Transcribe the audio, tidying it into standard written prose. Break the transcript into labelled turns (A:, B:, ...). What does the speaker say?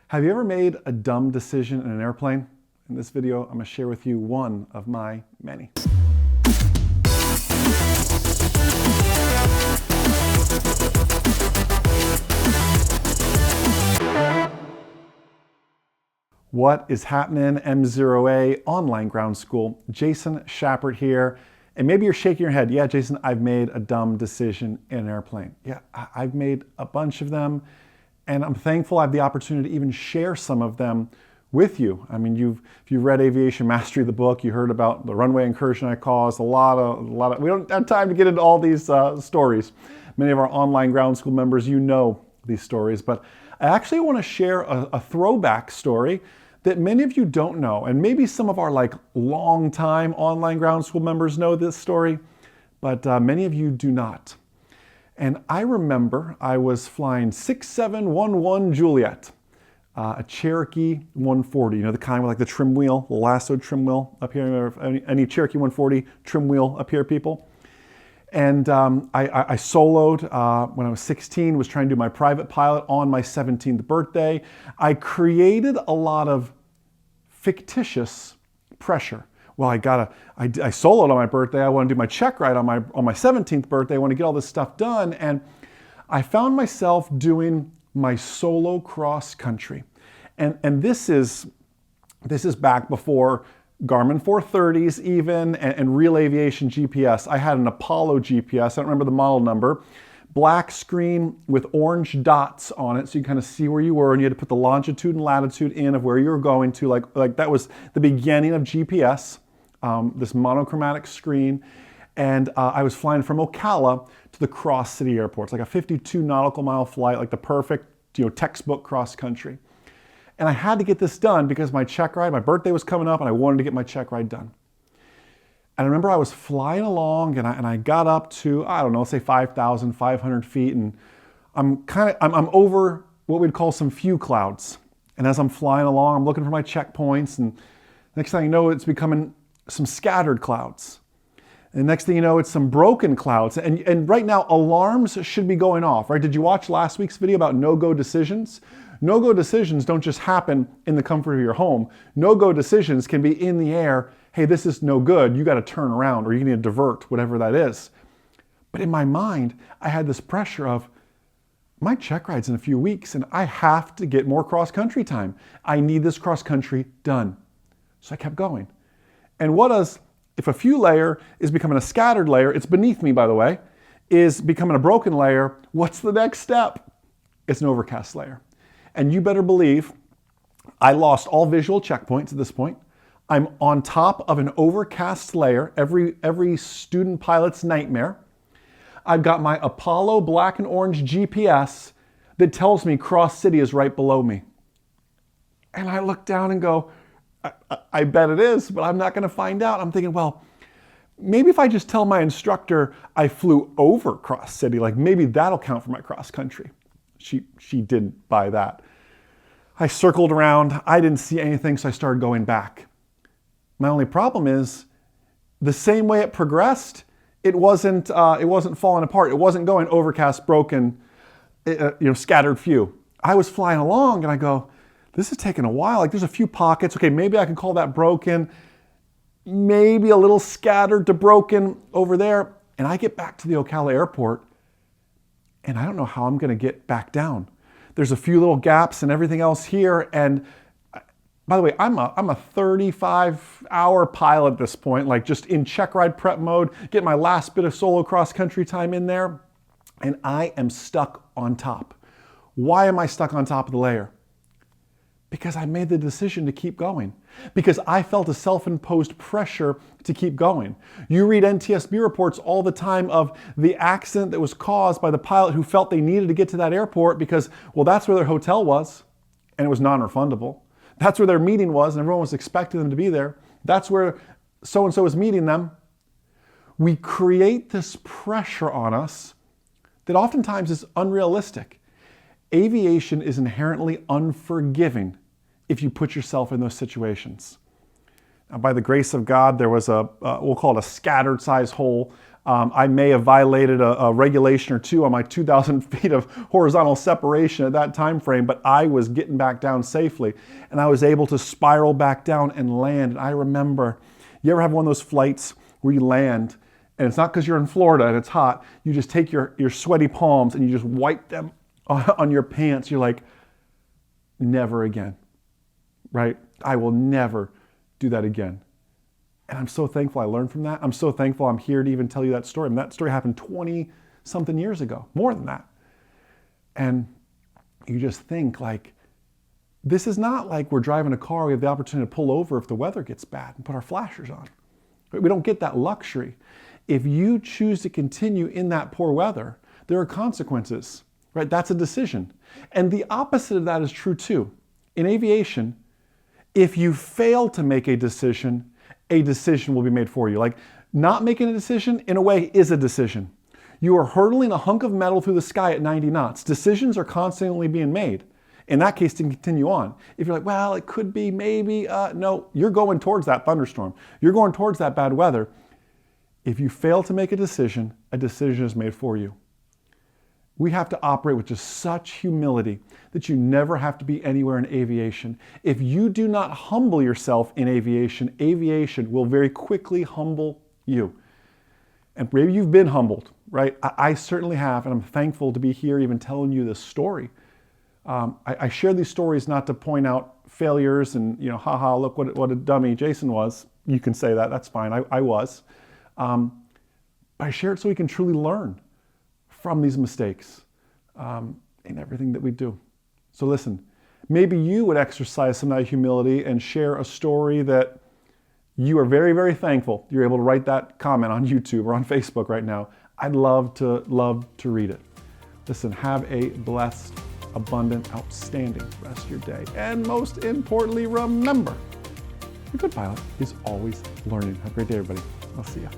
A: Have you ever made a dumb decision in an airplane? In this video, I'm going to share with you one of my many. What is happening, M0A Online Ground School? Jason Schappert here. And maybe you're shaking your head. Yeah, Jason, I've made a dumb decision in an airplane. Yeah, I've made a bunch of them. And I'm thankful I have the opportunity to even share some of them with you. I mean, if you've read Aviation Mastery, the book, you heard about the runway incursion I caused, a lot of, we don't have time to get into all these stories. Many of our online ground school members, you know these stories, but I actually want to share a throwback story that many of you don't know. And maybe some of our long-time online ground school members know this story, but many of you do not. And I remember I was flying 6711 Juliet, a Cherokee 140, you know, the kind with the trim wheel, the lasso trim wheel up here, any Cherokee 140 trim wheel up here, people. And I soloed when I was 16, was trying to do my private pilot on my 17th birthday. I created a lot of fictitious pressure. Well, I soloed on my birthday. I want to do my check ride on my 17th birthday. I want to get all this stuff done. And I found myself doing my solo cross country. And this is back before Garmin 430s even and Real Aviation GPS. I had an Apollo GPS. I don't remember the model number. Black screen with orange dots on it, so you kind of see where you were, and you had to put the longitude and latitude in of where you were going to. Like that was the beginning of GPS. This monochromatic screen, and I was flying from Ocala to the Cross City Airport. It's like a 52 nautical mile flight, like the perfect, textbook cross country. And I had to get this done because my check ride, my birthday was coming up, and I wanted to get my check ride done. And I remember I was flying along, and I got up to, I don't know, let's say 5,500 feet, and I'm over what we'd call some few clouds. And as I'm flying along, I'm looking for my checkpoints, and next thing you know, it's becoming some scattered clouds. And next thing you know, it's some broken clouds. And right now, alarms should be going off, right? Did you watch last week's video about no-go decisions? No-go decisions don't just happen in the comfort of your home. No-go decisions can be in the air. Hey, this is no good. You got to turn around, or you need to divert, whatever that is. But in my mind, I had this pressure of, my check ride's in a few weeks, and I have to get more cross-country time. I need this cross-country done. So I kept going. And if a few layer is becoming a scattered layer, it's beneath me, by the way, is becoming a broken layer, what's the next step? It's an overcast layer. And you better believe I lost all visual checkpoints at this point. I'm on top of an overcast layer, every student pilot's nightmare. I've got my Apollo black and orange GPS that tells me Cross City is right below me. And I look down and go, I bet it is, but I'm not going to find out. I'm thinking, well, maybe if I just tell my instructor I flew over Cross City, maybe that'll count for my cross country. She didn't buy that. I circled around. I didn't see anything, so I started going back. My only problem is the same way it progressed, it wasn't falling apart. It wasn't going overcast, broken, scattered few. I was flying along, and I go, this is taking a while. There's a few pockets. Okay, maybe I can call that broken. Maybe a little scattered to broken over there. And I get back to the Ocala airport, and I don't know how I'm going to get back down. There's a few little gaps and everything else here. And by the way, I'm a 35-hour pilot at this point, just in check ride prep mode, get my last bit of solo cross country time in there, and I am stuck on top. Why am I stuck on top of the layer? Because I made the decision to keep going. Because I felt a self-imposed pressure to keep going. You read NTSB reports all the time of the accident that was caused by the pilot who felt they needed to get to that airport because, well, that's where their hotel was, and it was non-refundable. That's where their meeting was, and everyone was expecting them to be there. That's where so-and-so was meeting them. We create this pressure on us that oftentimes is unrealistic. Aviation is inherently unforgiving if you put yourself in those situations. Now, by the grace of God, there was we'll call it a scattered size hole I may have violated a regulation or two on my 2,000 feet of horizontal separation at that time frame, but I was getting back down safely, and I was able to spiral back down and land. And I remember, you ever have one of those flights where you land, and it's not because you're in Florida and it's hot, you just take your sweaty palms and you just wipe them on your pants. You're like, never again, right? I will never do that again. And I'm so thankful I learned from that. I'm so thankful I'm here to even tell you that story. I mean, that story happened 20-something years ago, more than that. And you just think like, this is not like we're driving a car, we have the opportunity to pull over if the weather gets bad and put our flashers on. We don't get that luxury. If you choose to continue in that poor weather, there are consequences, right? That's a decision. And the opposite of that is true too. In aviation, if you fail to make a decision will be made for you. Like, not making a decision, in a way, is a decision. You are hurtling a hunk of metal through the sky at 90 knots. Decisions are constantly being made. In that case, to continue on. If you're like, well, it could be, maybe, no, you're going towards that thunderstorm. You're going towards that bad weather. If you fail to make a decision is made for you. We have to operate with just such humility that you never have to be anywhere in aviation. If you do not humble yourself in aviation, aviation will very quickly humble you. And maybe you've been humbled, right? I certainly have, and I'm thankful to be here even telling you this story. I share these stories not to point out failures and, haha, look what a dummy Jason was. You can say that, that's fine, I was. But I share it so we can truly learn from these mistakes in everything that we do. So listen, maybe you would exercise some of that humility and share a story that you are very, very thankful you're able to write that comment on YouTube or on Facebook right now. I'd love to read it. Listen, have a blessed, abundant, outstanding rest of your day. And most importantly, remember, a good pilot is always learning. Have a great day, everybody. I'll see you.